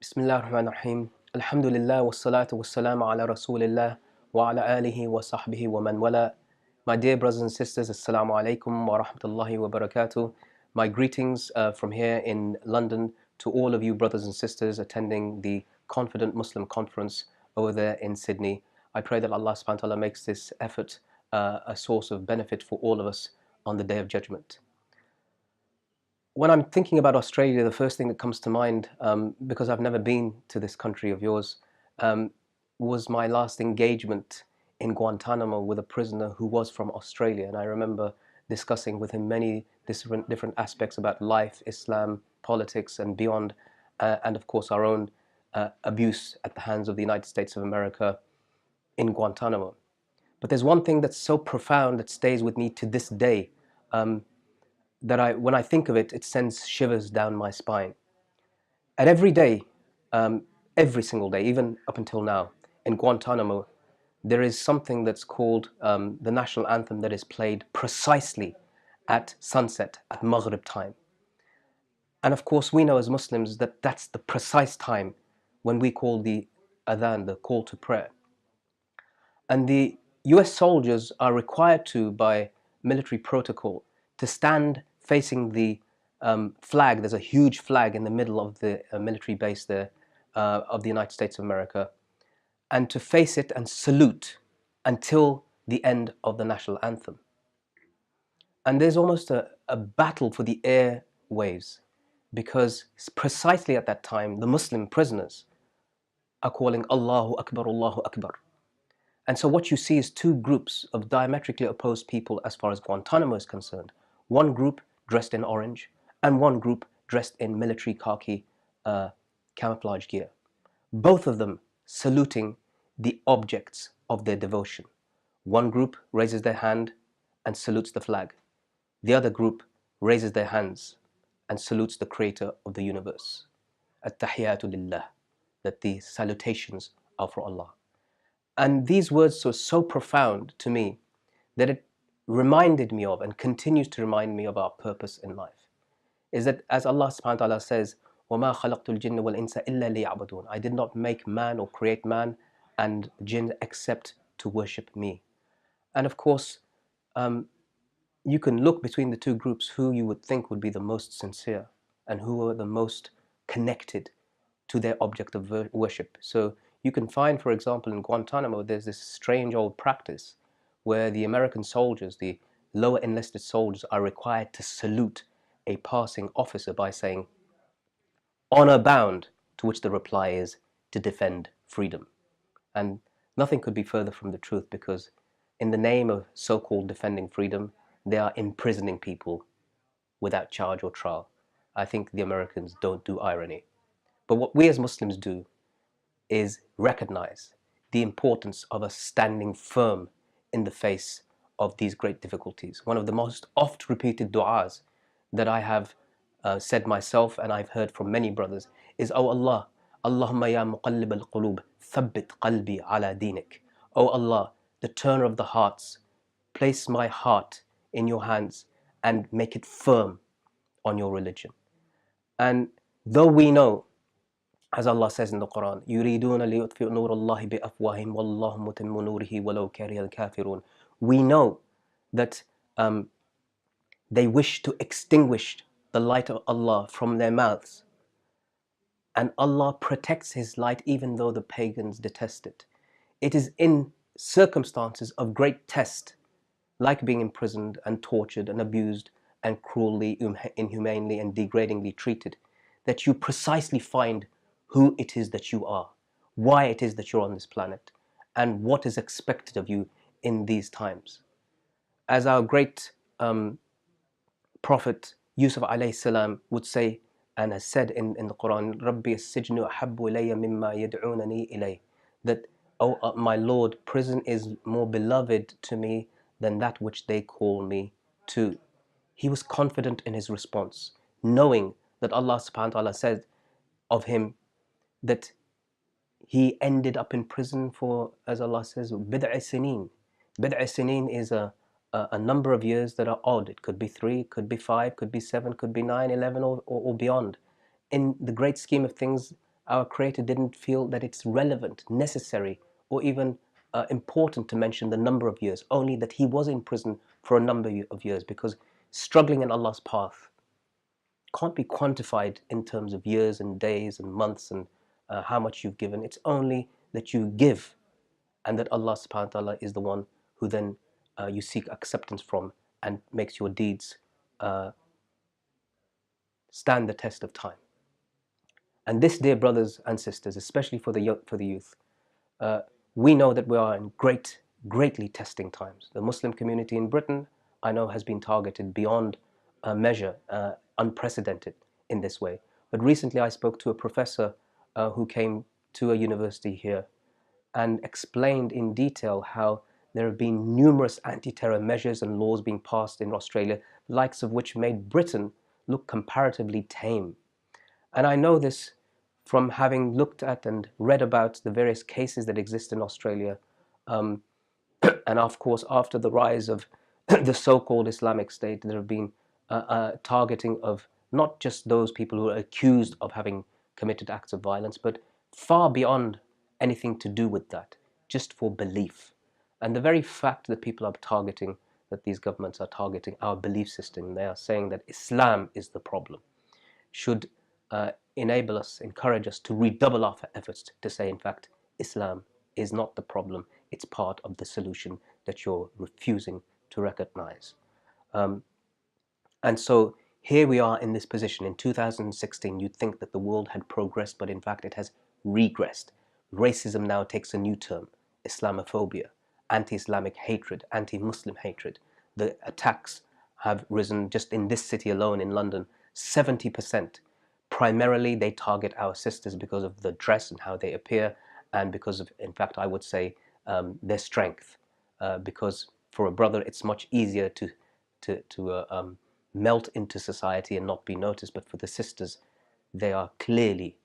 Bismillah ar-Rahman ar-Rahim. Alhamdulillah wa salatu wa salam ala Rasulillah wa ala alihi wa sahbihi wa man wala. My dear brothers and sisters, Assalamu alaikum wa rahmatullahi wa barakatuh. My greetings from here in London to all of you brothers and sisters attending the Confident Muslim Conference over there in Sydney. I pray that Allah subhanahu wa ta'ala makes this effort a source of benefit for all of us on the Day of Judgment. When I'm thinking about Australia, the first thing that comes to mind, because I've never been to this country of yours, was my last engagement in Guantanamo with a prisoner who was from Australia. And I remember discussing with him many different aspects about life, Islam, politics, and beyond, and of course our own abuse at the hands of the United States of America in Guantanamo. But there's one thing that's so profound that stays with me to this day. When I think of it, it sends shivers down my spine. And every day, every single day, even up until now, in Guantanamo, there is something that's called the national anthem that is played precisely at sunset, at Maghrib time. And of course, we know as Muslims that that's the precise time when we call the adhan, the call to prayer. And the US soldiers are required to, by military protocol, to stand facing the flag. There's a huge flag in the middle of the military base there of the United States of America, and to face it and salute until the end of the national anthem. And there's almost a battle for the airwaves, because precisely at that time the Muslim prisoners are calling Allahu Akbar, Allahu Akbar. And so what you see is two groups of diametrically opposed people as far as Guantanamo is concerned. One group dressed in orange, and one group dressed in military khaki camouflage gear. Both of them saluting the objects of their devotion. One group raises their hand and salutes the flag. The other group raises their hands and salutes the creator of the universe. At-tahiyatu lillah, that the salutations are for Allah. And these words were so profound to me that it reminded me of, and continues to remind me of, our purpose in life. Is that, as Allah subhanahu wa ta'ala says, وَمَا خَلَقْتُ الْجِنَّ وَالْإِنسَ إِلَّا لِيَعْبُدُونَ, I did not make man or create man and jinn except to worship me. And of course, you can look between the two groups who you would think would be the most sincere and who are the most connected to their object of worship. So you can find, for example, in Guantanamo, there's this strange old practice where the American soldiers, the lower enlisted soldiers, are required to salute a passing officer by saying, "Honor bound," to which the reply is, "to defend freedom." And nothing could be further from the truth, because in the name of so-called defending freedom, they are imprisoning people without charge or trial. I think the Americans don't do irony. But what we as Muslims do is recognize the importance of us standing firm in the face of these great difficulties. One of the most oft repeated du'as that I have said myself, and I've heard from many brothers, is, "Oh Allah, Allahumma ya muqallib al-qulub, thabbit qalbi ala dinik." Oh Allah, the turner of the hearts, place my heart in your hands and make it firm on your religion. And though we know, as Allah says in the Quran, يُرِيدُونَ لِيُطْفِئُوا نُورَ اللَّهِ بِأَفْوَاهِهِمْ وَاللَّهُ مُتِمُّ نُورِهِ وَلَوْ كَرِهَ الْكَافِرُونَ. We know that they wish to extinguish the light of Allah from their mouths, and Allah protects His light even though the pagans detest it. It is in circumstances of great test, like being imprisoned and tortured and abused and cruelly, inhumanely and degradingly treated, that you precisely find who it is that you are, why it is that you're on this planet, and what is expected of you in these times. As our great Prophet Yusuf alayhi salam would say, and has said in the Quran, "Rabbi as-sijnu ahabbu ilayya mimma yad'unani ilay," that, "Oh my Lord, prison is more beloved to me than that which they call me to." He was confident in his response, knowing that Allah subhanahu wa ta'ala said of him that he ended up in prison for, as Allah says, bid'a sinin. Bid'a sinin is a number of years that are odd. It could be 3, could be 5, could be 7, could be 9, 11, or beyond. In the great scheme of things, our Creator didn't feel that it's relevant, necessary, or even important to mention the number of years, only that he was in prison for a number of years, because struggling in Allah's path can't be quantified in terms of years and days and months and how much you've given. It's only that you give, and that Allah subhanahu wa ta'ala is the one who then you seek acceptance from and makes your deeds stand the test of time. And this, dear brothers and sisters, especially for the youth, we know that we are in greatly testing times. The Muslim community in Britain, I know, has been targeted beyond measure, unprecedented in this way. But recently I spoke to a professor who came to a university here and explained in detail how there have been numerous anti-terror measures and laws being passed in Australia, the likes of which made Britain look comparatively tame. And I know this from having looked at and read about the various cases that exist in Australia. And of course, after the rise of the so-called Islamic State, there have been targeting of not just those people who are accused of having committed acts of violence, but far beyond anything to do with that, just for belief. And the very fact that people are targeting, that these governments are targeting our belief system, they are saying that Islam is the problem, should enable us, encourage us to redouble our efforts to say, in fact, Islam is not the problem, it's part of the solution that you're refusing to recognize. And so here we are in this position. In 2016, you'd think that the world had progressed, but in fact it has regressed. Racism now takes a new term, Islamophobia, anti-Islamic hatred, anti-Muslim hatred. The attacks have risen just in this city alone, in London, 70%. Primarily, they target our sisters because of the dress and how they appear, and because of, in fact, I would say, their strength. Because for a brother, it's much easier to melt into society and not be noticed. But for the sisters, they are clearly,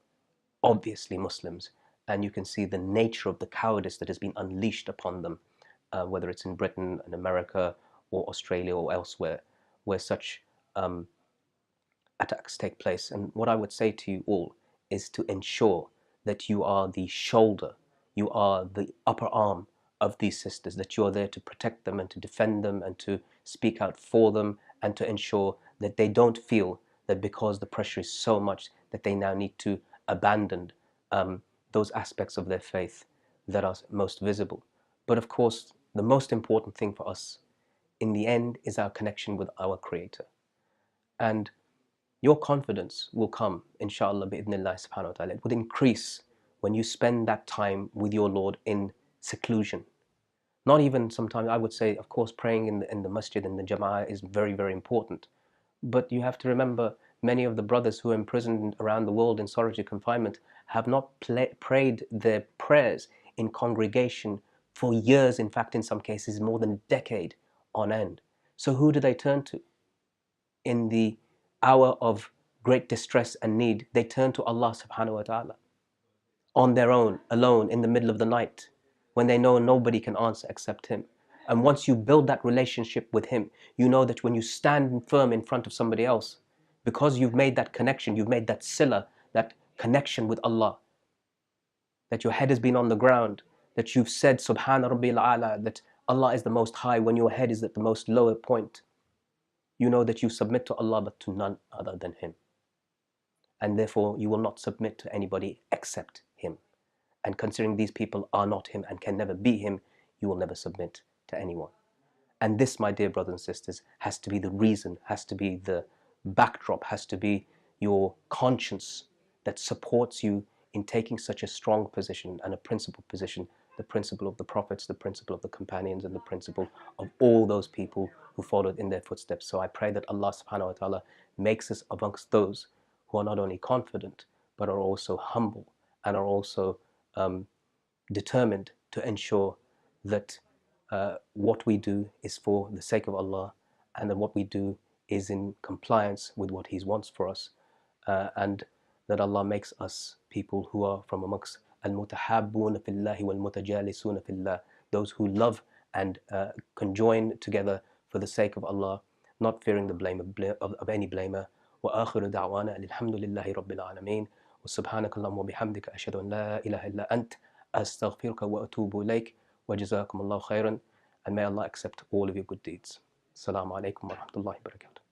obviously Muslims. And you can see the nature of the cowardice that has been unleashed upon them, whether it's in Britain and America or Australia or elsewhere, where such attacks take place. And what I would say to you all is to ensure that you are the shoulder, you are the upper arm of these sisters, that you are there to protect them and to defend them and to speak out for them and to ensure that they don't feel that because the pressure is so much that they now need to abandon those aspects of their faith that are most visible. But of course, the most important thing for us in the end is our connection with our Creator. And your confidence will come, inshallah, bi'idhnillah subhanahu wa ta'ala. It would increase when you spend that time with your Lord in seclusion. Not even sometimes, I would say, of course, praying in the masjid, in the jama'ah is very, very important. But you have to remember, many of the brothers who are imprisoned around the world in solitary confinement have not prayed their prayers in congregation for years, in fact, in some cases, more than a decade on end. So who do they turn to? In the hour of great distress and need, they turn to Allah subhanahu wa ta'ala on their own, alone, in the middle of the night, when they know nobody can answer except Him. And once you build that relationship with Him, you know that when you stand firm in front of somebody else, because you've made that connection, you've made that sila, that connection with Allah, that your head has been on the ground, that you've said Subhana Rabbil A'la, that Allah is the most high when your head is at the most lower point. You know that you submit to Allah but to none other than Him. And therefore you will not submit to anybody except Him. And considering these people are not Him and can never be Him, you will never submit to anyone. And this, my dear brothers and sisters, has to be the reason, has to be the backdrop, has to be your conscience that supports you in taking such a strong position and a principled position, the principle of the prophets, the principle of the companions, and the principle of all those people who followed in their footsteps. So I pray that Allah subhanahu wa ta'ala makes us amongst those who are not only confident, but are also humble and are also determined to ensure that what we do is for the sake of Allah, and that what we do is in compliance with what He wants for us, and that Allah makes us people who are from amongst al-mutahabbuna fillahi wal-mutajalisuna fillah, those who love and conjoin together for the sake of Allah, not fearing the blame of any blamer. Wa akhiru da'wana alhamdulillahi rabbil alameen. وسبحانك اللهم وبحمدك أشهد أن لا إله إلا أنت أستغفرك وأتوب إليك وجزاكم الله خيرا, and may Allah accept all of your good deeds. Assalamu alaikum wa rahmatullahi wa barakatuh.